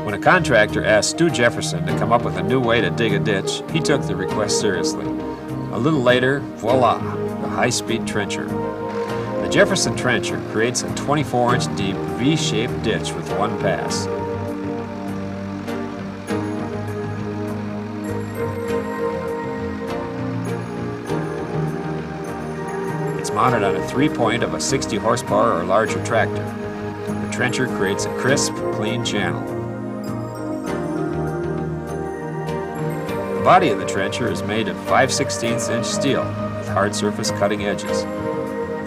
When a contractor asked Stu Jefferson to come up with a new way to dig a ditch, he took the request seriously. A little later, voila, the high-speed trencher. The Jefferson trencher creates a 24-inch deep V-shaped ditch with one pass. It's mounted on a 3-point of a 60 horsepower or larger tractor. The trencher creates a crisp, clean channel. The body of the trencher is made of 5/16 inch steel with hard surface cutting edges.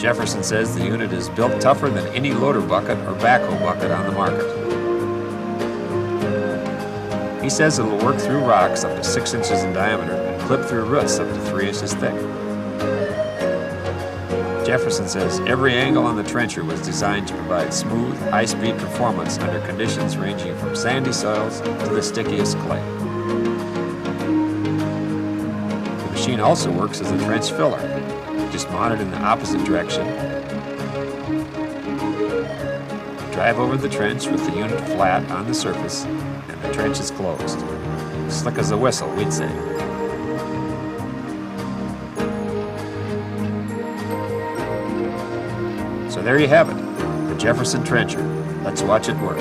Jefferson says the unit is built tougher than any loader bucket or backhoe bucket on the market. He says it'll work through rocks up to 6 inches in diameter and clip through roots up to 3 inches thick. Jefferson says every angle on the trencher was designed to provide smooth, high-speed performance under conditions ranging from sandy soils to the stickiest clay. The machine also works as a trench filler, just mounted in the opposite direction. Drive over the trench with the unit flat on the surface, and the trench is closed. Slick as a whistle, we'd say. So there you have it, the Jefferson trencher. Let's watch it work.